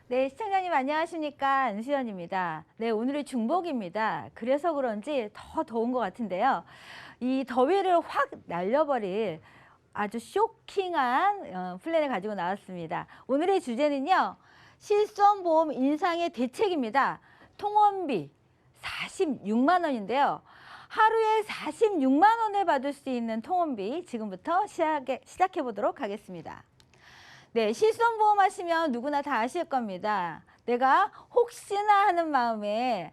네, 시청자님 안녕하십니까? 안수연입니다. 네, 오늘이 중복입니다. 그래서 그런지 더 더운 것 같은데요. 이 더위를 확 날려버릴 아주 쇼킹한 플랜을 가지고 나왔습니다. 오늘의 주제는요. 실손보험 인상의 대책입니다. 통원비 46만 원인데요. 하루에 46만 원을 받을 수 있는 통원비 지금부터 시작해 보도록 하겠습니다. 네, 실손보험 하시면 누구나 다 아실 겁니다. 내가 혹시나 하는 마음에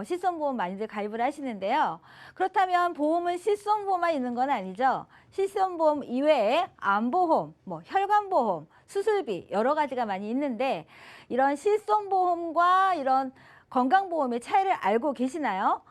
실손보험 많이들 가입을 하시는데요. 그렇다면 보험은 실손보험만 있는 건 아니죠. 실손보험 이외에 암보험, 혈관보험, 수술비 여러 가지가 많이 있는데 이런 실손보험과 이런 건강보험의 차이를 알고 계시나요?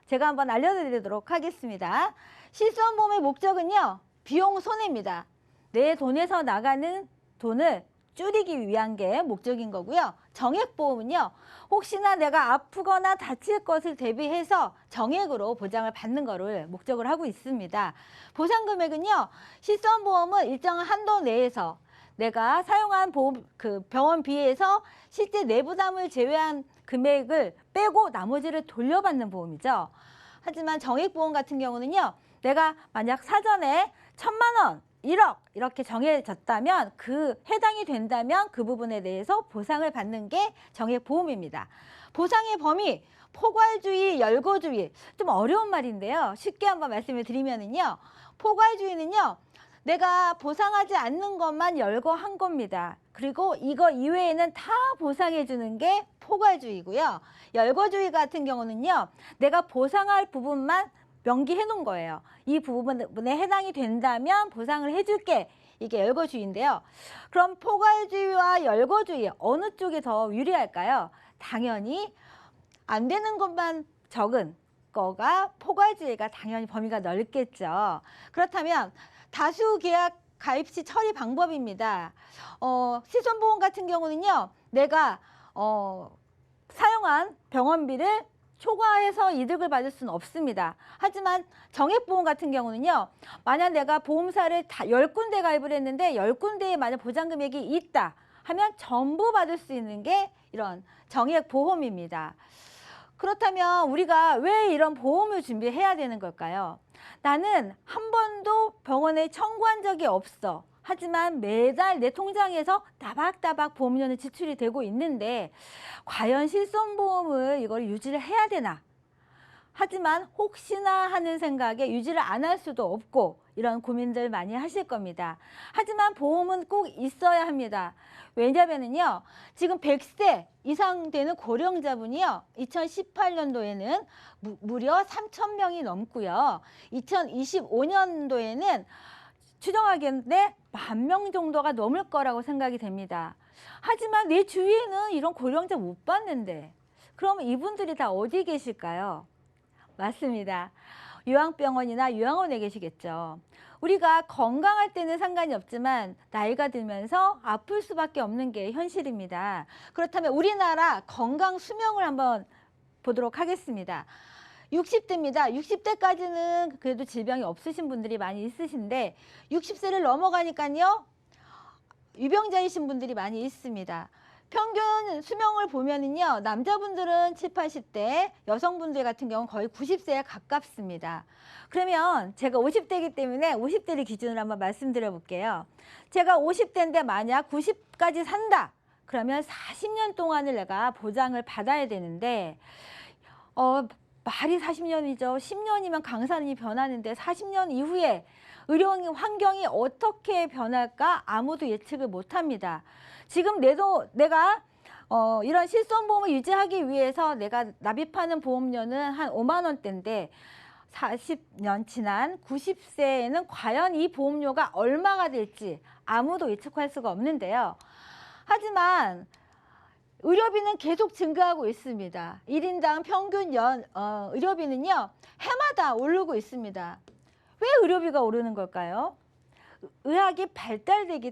제가 한번 알려드리도록 하겠습니다. 실손보험의 목적은요. 비용 손해입니다. 내 돈에서 나가는 돈을 줄이기 위한 게 목적인 거고요. 정액보험은요. 혹시나 내가 아프거나 다칠 것을 대비해서 정액으로 보장을 받는 거를 목적으로 하고 있습니다. 보상금액은요. 실손보험은 일정한 한도 내에서 내가 사용한 병원비에서 실제 내부담을 제외한 금액을 빼고 나머지를 돌려받는 보험이죠. 하지만 정액보험 같은 경우는요. 내가 만약 사전에 1,000만 원, 1억 이렇게 정해졌다면 해당이 된다면 그 부분에 대해서 보상을 받는 게 정액보험입니다. 보상의 범위, 포괄주의, 열거주의 좀 어려운 말인데요. 쉽게 한번 말씀을 드리면은요. 포괄주의는요. 내가 보상하지 않는 것만 열거한 겁니다. 그리고 이거 이외에는 다 보상해 주는 게 포괄주의고요. 열거주의 같은 경우는요. 내가 보상할 부분만 명기해 놓은 거예요. 이 부분에 해당이 된다면 보상을 해줄게. 이게 열거주의인데요. 그럼 포괄주의와 열거주의 어느 쪽이 더 유리할까요? 당연히 안 되는 것만 적은 거가 포괄주의가 당연히 범위가 넓겠죠. 그렇다면 다수계약 가입 시 처리 방법입니다. 실손보험 같은 경우는요. 내가 사용한 병원비를 초과해서 이득을 받을 수는 없습니다. 하지만 정액보험 같은 경우는요. 만약 내가 보험사를 다 10군데 가입을 했는데 10군데에 만약 보장금액이 있다 하면 전부 받을 수 있는 게 이런 정액보험입니다. 그렇다면 우리가 왜 이런 보험을 준비해야 되는 걸까요? 나는 한 번도 병원에 청구한 적이 없어. 하지만 매달 내 통장에서 따박따박 보험료는 지출이 되고 있는데 과연 실손보험을 이걸 유지를 해야 되나? 하지만 혹시나 하는 생각에 유지를 안 할 수도 없고 이런 고민들 많이 하실 겁니다. 하지만 보험은 꼭 있어야 합니다. 왜냐면은요, 지금 100세 이상 되는 고령자분이요, 2018년도에는 무려 3,000명이 넘고요, 2025년도에는 추정하기에 10,000명 정도가 넘을 거라고 생각이 됩니다. 하지만 내 주위에는 이런 고령자 못 봤는데, 그럼 이분들이 다 어디 계실까요? 맞습니다. 요양병원이나 요양원에 계시겠죠. 우리가 건강할 때는 상관이 없지만 나이가 들면서 아플 수밖에 없는 게 현실입니다. 그렇다면 우리나라 건강 수명을 한번 보도록 하겠습니다. 60대입니다. 60대까지는 그래도 질병이 없으신 분들이 많이 있으신데 60세를 넘어가니까요. 유병자이신 분들이 많이 있습니다. 평균 수명을 보면은요, 남자분들은 7, 80대, 여성분들 같은 경우는 거의 90세에 가깝습니다. 그러면 제가 50대이기 때문에 50대를 기준으로 한번 말씀드려 볼게요. 제가 50대인데 만약 90까지 산다. 그러면 40년 동안을 내가 보장을 받아야 되는데, 말이 40년이죠. 10년이면 강산이 변하는데 40년 이후에 의료 환경이 어떻게 변할까 아무도 예측을 못합니다. 지금 내가 이런 실손보험을 유지하기 위해서 내가 납입하는 보험료는 한 5만 원대인데 40년 지난 90세에는 과연 이 보험료가 얼마가 될지 아무도 예측할 수가 없는데요. 하지만 의료비는 계속 증가하고 있습니다. 1인당 평균 의료비는요, 해마다 오르고 있습니다. 왜 의료비가 오르는 걸까요? 의학이 발달되기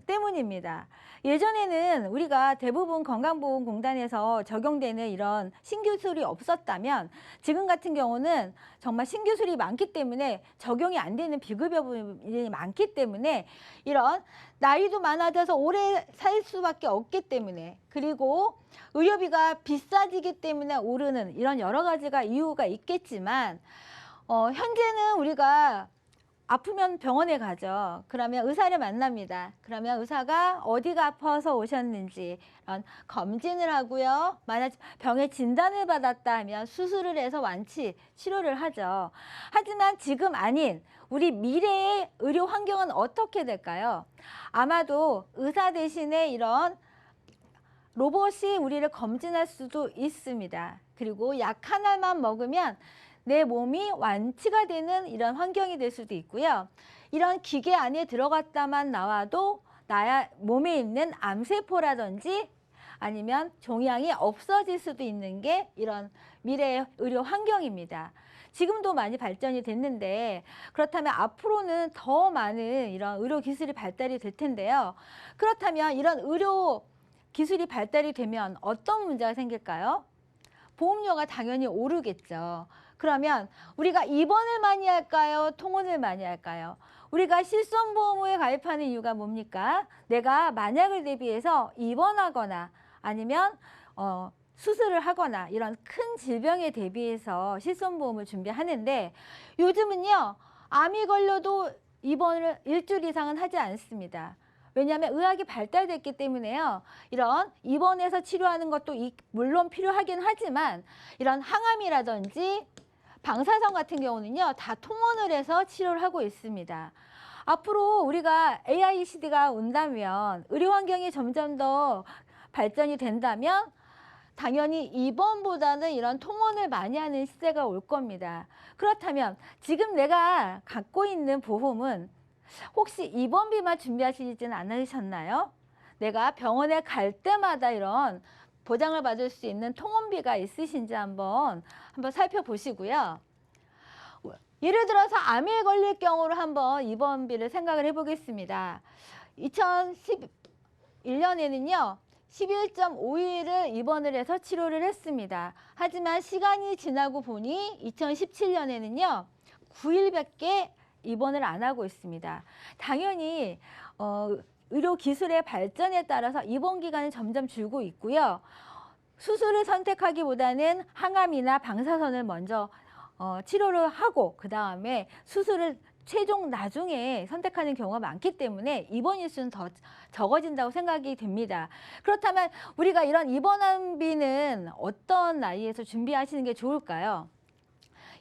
때문입니다. 예전에는 우리가 대부분 건강보험공단에서 적용되는 이런 신기술이 없었다면 지금 같은 경우는 정말 신기술이 많기 때문에 적용이 안 되는 비급여분이 많기 때문에 이런 나이도 많아져서 오래 살 수밖에 없기 때문에, 그리고 의료비가 비싸지기 때문에 오르는 이런 여러 가지가 이유가 있겠지만 현재는 우리가 아프면 병원에 가죠. 그러면 의사를 만납니다. 그러면 의사가 어디가 아파서 오셨는지 이런 검진을 하고요. 만약 병의 진단을 받았다 하면 수술을 해서 완치, 치료를 하죠. 하지만 지금 아닌 우리 미래의 의료 환경은 어떻게 될까요? 아마도 의사 대신에 이런 로봇이 우리를 검진할 수도 있습니다. 그리고 약 하나만 먹으면 내 몸이 완치가 되는 이런 환경이 될 수도 있고요. 이런 기계 안에 들어갔다만 나와도 나의 몸에 있는 암세포라든지 아니면 종양이 없어질 수도 있는 게 이런 미래의 의료 환경입니다. 지금도 많이 발전이 됐는데 그렇다면 앞으로는 더 많은 이런 의료 기술이 발달이 될 텐데요. 그렇다면 이런 의료 기술이 발달이 되면 어떤 문제가 생길까요? 보험료가 당연히 오르겠죠. 그러면 우리가 입원을 많이 할까요? 통원을 많이 할까요? 우리가 실손보험에 가입하는 이유가 뭡니까? 내가 만약을 대비해서 입원하거나 아니면 수술을 하거나 이런 큰 질병에 대비해서 실손보험을 준비하는데 요즘은요, 암이 걸려도 입원을 일주일 이상은 하지 않습니다. 왜냐하면 의학이 발달됐기 때문에요. 이런 입원해서 치료하는 것도 물론 필요하긴 하지만 이런 항암이라든지 방사선 같은 경우는요, 다 통원을 해서 치료를 하고 있습니다. 앞으로 우리가 AI 시대가 온다면, 의료 환경이 점점 더 발전이 된다면 당연히 입원보다는 이런 통원을 많이 하는 시대가 올 겁니다. 그렇다면 지금 내가 갖고 있는 보험은 혹시 입원비만 준비하시지는 않으셨나요? 내가 병원에 갈 때마다 이런 보장을 받을 수 있는 통원비가 있으신지 한번 살펴보시고요. 예를 들어서 암에 걸릴 경우로 한번 입원비를 생각을 해보겠습니다. 2011년에는요. 11.5일을 입원을 해서 치료를 했습니다. 하지만 시간이 지나고 보니 2017년에는요. 9일밖에 입원을 안 하고 있습니다. 당연히 의료 기술의 발전에 따라서 입원 기간은 점점 줄고 있고요. 수술을 선택하기보다는 항암이나 방사선을 먼저 치료를 하고 그 다음에 수술을 최종 나중에 선택하는 경우가 많기 때문에 입원 일수는 더 적어진다고 생각이 됩니다. 그렇다면 우리가 이런 입원비는 어떤 나이에서 준비하시는 게 좋을까요?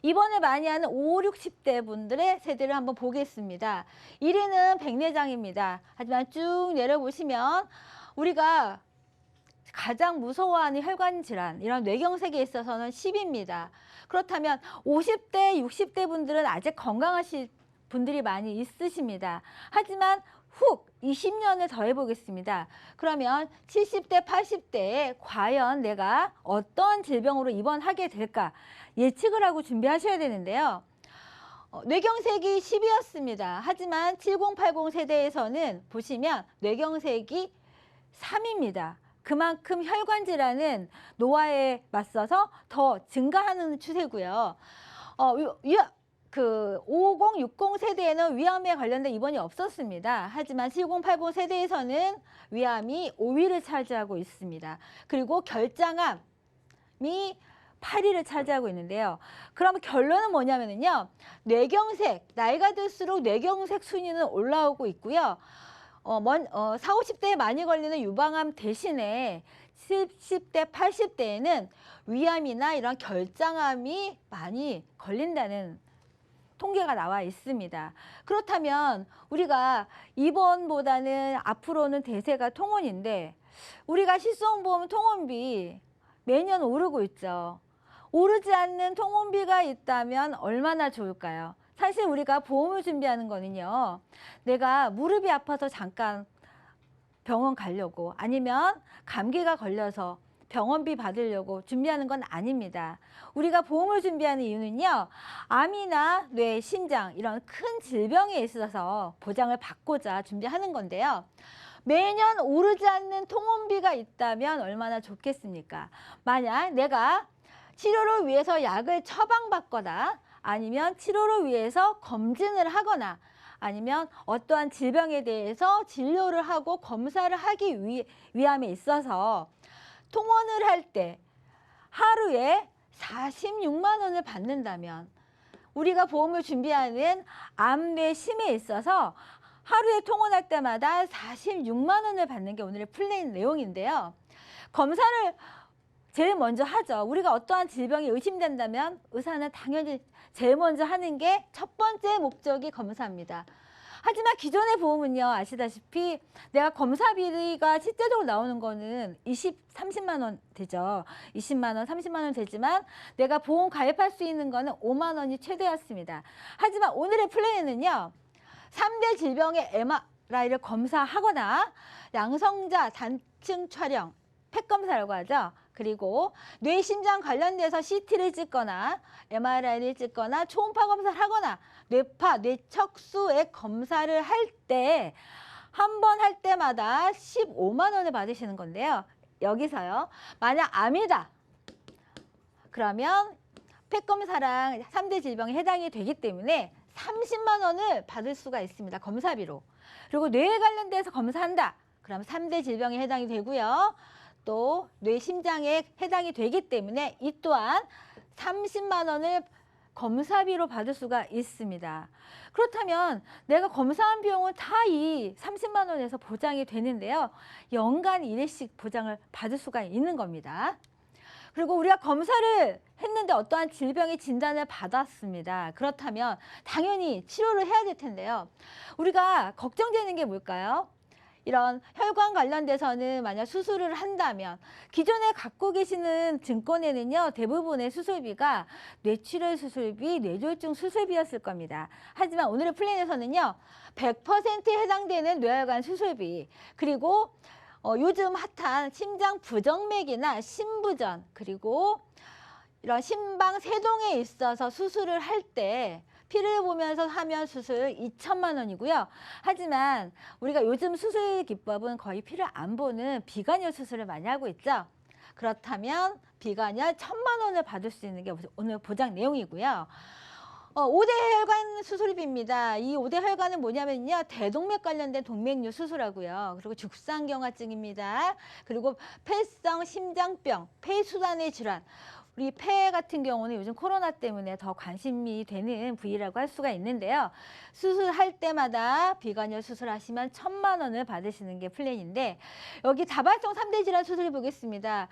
입원을 많이 하는 5, 60대 분들의 세대를 한번 보겠습니다. 1위는 백내장입니다. 하지만 쭉 내려보시면 우리가 가장 무서워하는 혈관 질환, 이런 뇌경색에 있어서는 10입니다. 그렇다면 50대, 60대 분들은 아직 건강하실 분들이 많이 있으십니다. 하지만 훅 20년을 더 해보겠습니다. 그러면 70대, 80대에 과연 내가 어떤 질병으로 입원하게 될까 예측을 하고 준비하셔야 되는데요. 뇌경색이 10이었습니다. 하지만 7080 세대에서는 보시면 뇌경색이 3입니다. 그만큼 혈관 질환은 노화에 맞서서 더 증가하는 추세고요. 50, 60 세대에는 위암에 관련된 입원이 없었습니다. 하지만 70, 80 세대에서는 위암이 5위를 차지하고 있습니다. 그리고 결장암이 8위를 차지하고 있는데요. 그러면 결론은 뭐냐면요. 뇌경색, 나이가 들수록 뇌경색 순위는 올라오고 있고요. 40, 50대에 많이 걸리는 유방암 대신에 70대, 80대에는 위암이나 이런 결장암이 많이 걸린다는 통계가 나와 있습니다. 그렇다면 우리가 입원보다는 앞으로는 대세가 통원인데 우리가 실손보험 통원비 매년 오르고 있죠. 오르지 않는 통원비가 있다면 얼마나 좋을까요? 사실 우리가 보험을 준비하는 거는요. 내가 무릎이 아파서 잠깐 병원 가려고 아니면 감기가 걸려서 병원비 받으려고 준비하는 건 아닙니다. 우리가 보험을 준비하는 이유는요, 암이나 뇌, 심장 이런 큰 질병에 있어서 보장을 받고자 준비하는 건데요. 매년 오르지 않는 통원비가 있다면 얼마나 좋겠습니까? 만약 내가 치료를 위해서 약을 처방받거나 아니면 치료를 위해서 검진을 하거나 아니면 어떠한 질병에 대해서 진료를 하고 검사를 하기 위함에 있어서 통원을 할 때 하루에 46만 원을 받는다면 우리가 보험을 준비하는 암, 뇌, 심에 있어서 하루에 통원할 때마다 46만 원을 받는 게 오늘의 플랜 내용인데요. 검사를 제일 먼저 하죠. 우리가 어떠한 질병이 의심된다면 의사는 당연히 제일 먼저 하는 게 첫 번째 목적이 검사입니다. 하지만 기존의 보험은요, 아시다시피 내가 검사비가 실제적으로 나오는 거는 30만 원 되죠. 20만 원, 30만 원 되지만 내가 보험 가입할 수 있는 거는 5만 원이 최대였습니다. 하지만 오늘의 플랜에는요, 3대 질병의 MRI를 검사하거나 양성자 단층 촬영, 팩 검사라고 하죠. 그리고 뇌, 심장 관련돼서 CT를 찍거나 MRI를 찍거나 초음파 검사를 하거나 뇌파, 뇌척수액 검사를 할 때 한 번 할 때마다 15만 원을 받으시는 건데요. 여기서요, 만약 암이다 그러면 팩 검사랑 3대 질병에 해당이 되기 때문에 30만 원을 받을 수가 있습니다. 검사비로. 그리고 뇌에 관련돼서 검사한다 그럼 3대 질병에 해당이 되고요. 또 뇌, 심장에 해당이 되기 때문에 이 또한 30만 원을 검사비로 받을 수가 있습니다. 그렇다면 내가 검사한 비용은 다 이 30만 원에서 보장이 되는데요. 연간 1회씩 보장을 받을 수가 있는 겁니다. 그리고 우리가 검사를 했는데 어떠한 질병의 진단을 받았습니다. 그렇다면 당연히 치료를 해야 될 텐데요. 우리가 걱정되는 게 뭘까요? 이런 혈관 관련돼서는 만약 수술을 한다면 기존에 갖고 계시는 증권에는요, 대부분의 수술비가 뇌출혈 수술비, 뇌졸중 수술비였을 겁니다. 하지만 오늘의 플랜에서는요, 100%에 해당되는 뇌혈관 수술비, 그리고 요즘 핫한 심장 부정맥이나 심부전, 그리고 이런 심방 세동에 있어서 수술을 할 때 피를 보면서 하면 수술 2천만 원이고요. 하지만 우리가 요즘 수술 기법은 거의 피를 안 보는 비관혈 수술을 많이 하고 있죠. 그렇다면 비관혈 1,000만 원을 받을 수 있는 게 오늘 보장 내용이고요. 5대 혈관 수술비입니다. 이 5대 혈관은 뭐냐면요, 대동맥 관련된 동맥류 수술하고요. 그리고 죽상경화증입니다. 그리고 폐성 심장병, 폐수단의 질환. 우리 폐 같은 경우는 요즘 코로나 때문에 더 관심이 되는 부위라고 할 수가 있는데요. 수술할 때마다 비관혈 수술하시면 1,000만 원을 받으시는 게 플랜인데, 여기 다발성 3대 질환 수술 보겠습니다.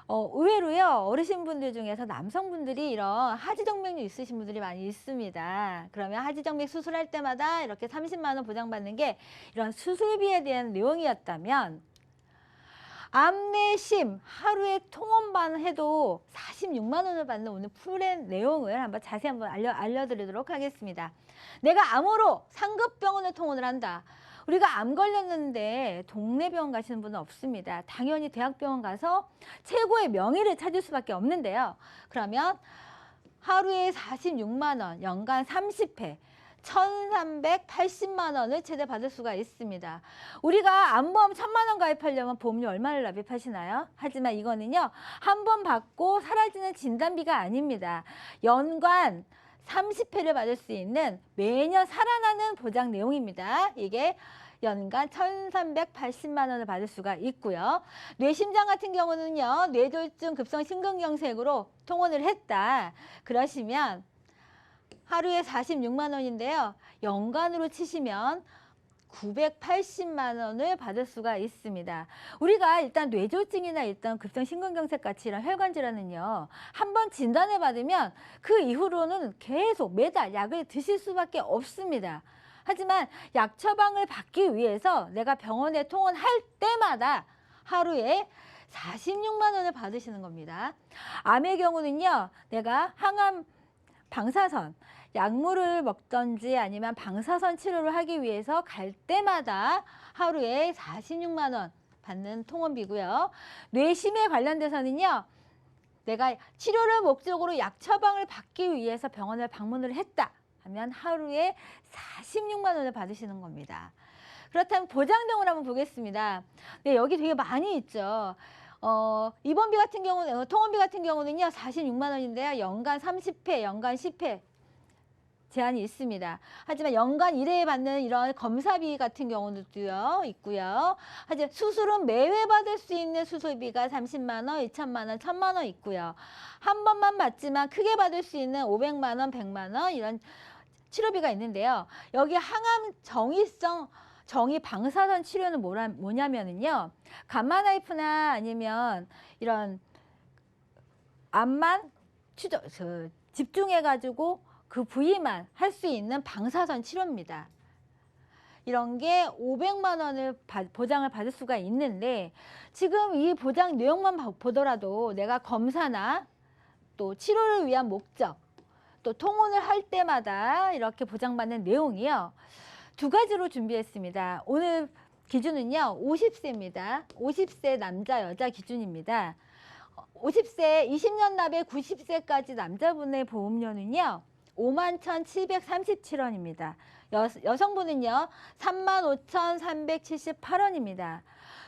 의외로요, 어르신분들 중에서 남성분들이 이런 하지정맥류 있으신 분들이 많이 있습니다. 그러면 하지정맥 수술할 때마다 이렇게 30만 원 보장받는 게 이런 수술비에 대한 내용이었다면, 암내심 하루에 통원만 해도 46만 원을 받는 오늘 플랜 내용을 자세히 한번 알려드리도록 하겠습니다. 내가 암으로 상급병원을 통원을 한다. 우리가 암 걸렸는데 동네 병원 가시는 분은 없습니다. 당연히 대학병원 가서 최고의 명의를 찾을 수밖에 없는데요. 그러면 하루에 46만 원, 연간 30회. 1,380만 원을 최대 받을 수가 있습니다. 우리가 암보험 1,000만 원 가입하려면 보험료 얼마를 납입하시나요? 하지만 이거는요, 한 번 받고 사라지는 진단비가 아닙니다. 연간 30회를 받을 수 있는 매년 살아나는 보장 내용입니다. 이게 연간 1,380만 원을 받을 수가 있고요. 뇌심장 같은 경우는요, 뇌졸중 급성 심근경색으로 통원을 했다. 그러시면 하루에 46만 원인데요. 연간으로 치시면 980만 원을 받을 수가 있습니다. 우리가 일단 뇌졸중이나 일단 급성 심근경색 같이 이런 혈관 질환은요, 한번 진단을 받으면 그 이후로는 계속 매달 약을 드실 수밖에 없습니다. 하지만 약 처방을 받기 위해서 내가 병원에 통원할 때마다 하루에 46만 원을 받으시는 겁니다. 암의 경우는요, 내가 항암 방사선, 약물을 먹던지 아니면 방사선 치료를 하기 위해서 갈 때마다 하루에 46만 원 받는 통원비고요. 뇌심에 관련돼서는요. 내가 치료를 목적으로 약 처방을 받기 위해서 병원을 방문을 했다 하면 하루에 46만 원을 받으시는 겁니다. 그렇다면 보장내용을 한번 보겠습니다. 네, 여기 되게 많이 있죠. 입원비 같은 경우는, 통원비 같은 경우는요, 46만 원인데요. 연간 30회, 연간 10회 제한이 있습니다. 하지만 연간 1회 받는 이런 검사비 같은 경우도 있고요. 하지만 수술은 매회 받을 수 있는 수술비가 30만 원, 2천만 원, 1천만 원 있고요. 한 번만 받지만 크게 받을 수 있는 500만 원, 100만 원 이런 치료비가 있는데요. 여기 항암 정의 방사선 치료는 뭐냐면은요. 감마 나이프나 아니면 이런 암만 집중해가지고 그 부위만 할 수 있는 방사선 치료입니다. 이런 게 500만 원을 보장을 받을 수가 있는데 지금 이 보장 내용만 보더라도 내가 검사나 또 치료를 위한 목적 또 통원을 할 때마다 이렇게 보장받는 내용이요. 두 가지로 준비했습니다. 오늘 기준은요. 50세입니다. 50세 남자 여자 기준입니다. 50세 20년 납에 90세까지 남자분의 보험료는요. 51,737원입니다. 여성분은요. 35,378원입니다.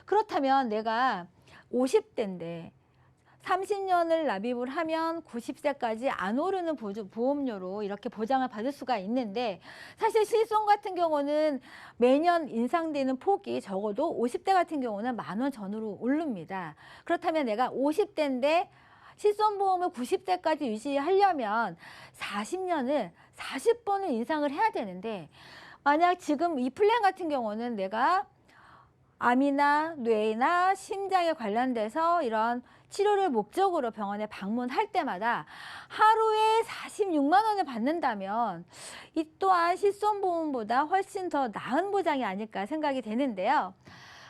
그렇다면 내가 50대인데 30년을 납입을 하면 90세까지 안 오르는 보험료로 이렇게 보장을 받을 수가 있는데 사실 실손 같은 경우는 매년 인상되는 폭이 적어도 50대 같은 경우는 10,000원 전후로 오릅니다. 그렇다면 내가 50대인데 실손보험을 90세까지 유지하려면 40년을 40번을 인상을 해야 되는데 만약 지금 이 플랜 같은 경우는 내가 암이나 뇌나 심장에 관련돼서 이런 치료를 목적으로 병원에 방문할 때마다 하루에 46만 원을 받는다면 이 또한 실손보험보다 훨씬 더 나은 보장이 아닐까 생각이 되는데요.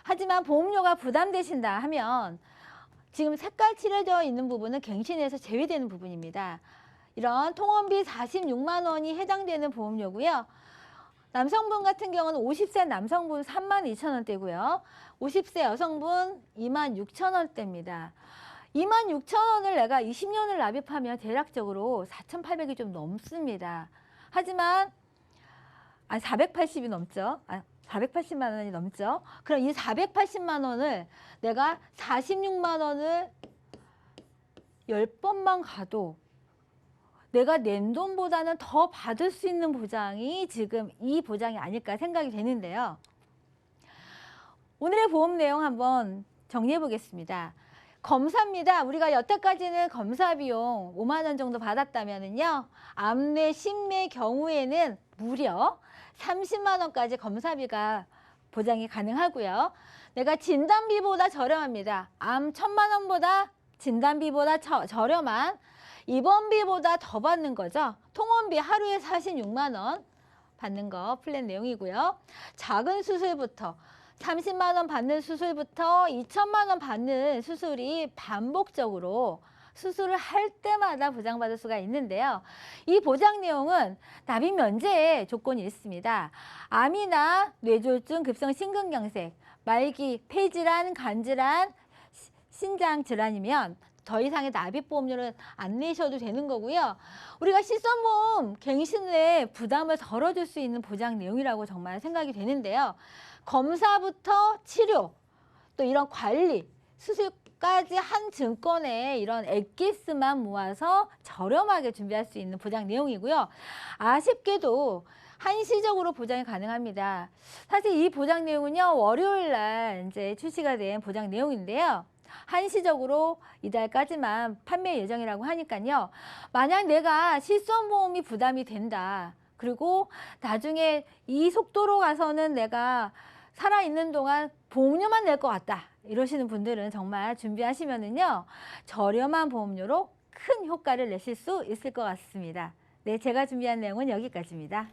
하지만 보험료가 부담되신다 하면 지금 색깔 칠해져 있는 부분은 갱신에서 제외되는 부분입니다. 이런 통원비 46만 원이 해당되는 보험료고요. 남성분 같은 경우는 50세 남성분 32,000원대고요. 50세 여성분 26,000원대입니다. 26,000원을 내가 20년을 납입하면 대략적으로 4,800이 좀 넘습니다. 하지만 480이 넘죠. 480만 원이 넘죠. 그럼 이 480만 원을 내가 46만 원을 10번만 가도 내가 낸 돈보다는 더 받을 수 있는 보장이 지금 이 보장이 아닐까 생각이 되는데요. 오늘의 보험 내용 한번 정리해 보겠습니다. 검사입니다. 우리가 여태까지는 검사 비용 5만 원 정도 받았다면요. 암내, 심내 경우에는 무려 30만 원까지 검사비가 보장이 가능하고요. 내가 진단비보다 저렴합니다. 암 1,000만 원보다 진단비보다 저렴한 입원비보다 더 받는 거죠. 통원비 하루에 46만 원 받는 거 플랜 내용이고요. 작은 수술부터 30만 원 받는 수술부터 2천만 원 받는 수술이 반복적으로 수술을 할 때마다 보장받을 수가 있는데요. 이 보장 내용은 납입 면제의 조건이 있습니다. 암이나 뇌졸중, 급성 심근경색, 말기, 폐질환, 간질환, 신장 질환이면 더 이상의 납입보험료는 안 내셔도 되는 거고요. 우리가 실손보험 갱신에 부담을 덜어줄 수 있는 보장 내용이라고 정말 생각이 되는데요. 검사부터 치료, 또 이런 관리, 수술까지 한 증권에 이런 엑기스만 모아서 저렴하게 준비할 수 있는 보장 내용이고요. 아쉽게도 한시적으로 보장이 가능합니다. 사실 이 보장 내용은요, 월요일 날 이제 출시가 된 보장 내용인데요. 한시적으로 이달까지만 판매 예정이라고 하니까요. 만약 내가 실손보험이 부담이 된다. 그리고 나중에 이 속도로 가서는 내가 살아있는 동안 보험료만 낼 것 같다. 이러시는 분들은 정말 준비하시면은요. 저렴한 보험료로 큰 효과를 내실 수 있을 것 같습니다. 네, 제가 준비한 내용은 여기까지입니다.